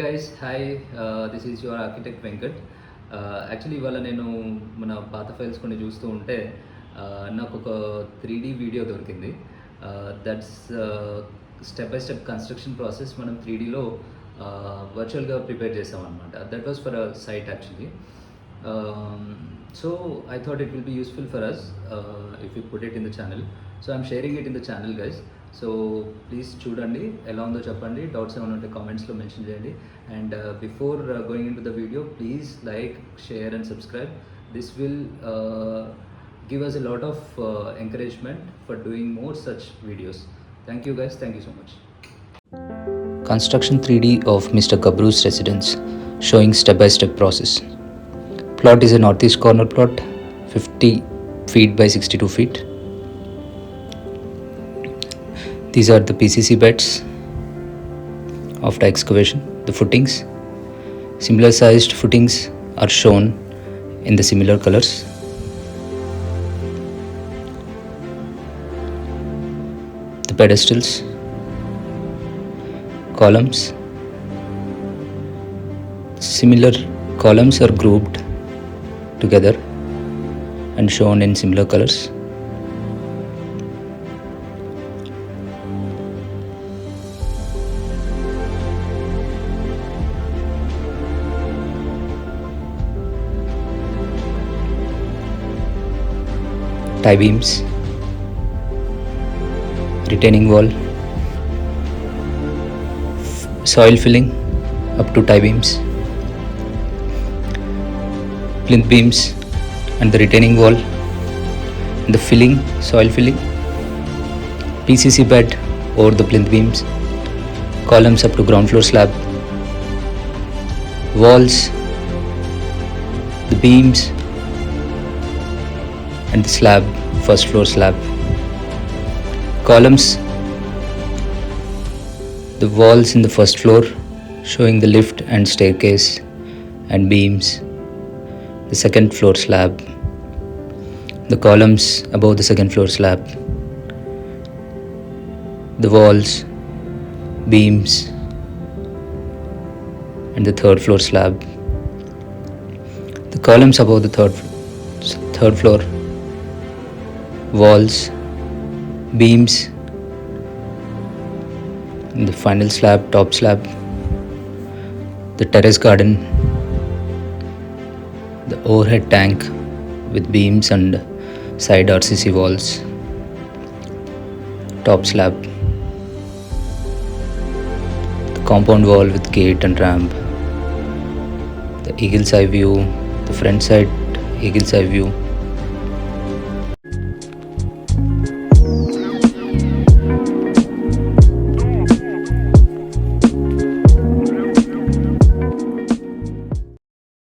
Guys hi, this is your architect Venkat. Actually ఇవాళ నేను మన పాత ఫైల్స్ కొన్ని చూస్తూ ఉంటే నాకు ఒక 3D వీడియో దొరికింది. That's step by step construction process మనం 3Dలో వర్చువల్గా ప్రిపేర్ చేసామన్నమాట. That was for a site actually. So I thought it will be useful for us if we put it in the channel. So I'm sharing it in the channel, guys. So please చూడండి, ఎలా ఉందో చెప్పండి, doubts ఏమైనా ఉంటే కామెంట్స్లో mention చేయండి. And before going in to the video, please like, share and subscribe. This will give us a lot of encouragement for doing more such videos. Thank you guys, thank you so much. Construction 3D of Mr. Gabru's residence, showing step by step process. Plot is a northeast corner plot, 50 feet by 62 feet. These are the PCC beds after excavation, the footings. Similar sized footings are shown in the similar colors. The pedestals, columns. Similar columns are grouped together and shown in similar colors. Tie beams, retaining wall, soil filling up to tie beams, plinth beams and the retaining wall, and the filling, soil filling, PCC bed over the plinth beams, columns up to ground floor slab, walls, the beams and the slab, first floor slab, columns, the walls in the first floor showing the lift and staircase and beams, the second floor slab, the columns above the second floor slab, the walls, beams and the third floor slab, the columns above the third floor, walls, beams, the final slab, top slab, the terrace garden, the overhead tank with beams and side RCC walls, top slab, the compound wall with gate and ramp, the eagle's eye view, the front side eagle's eye view,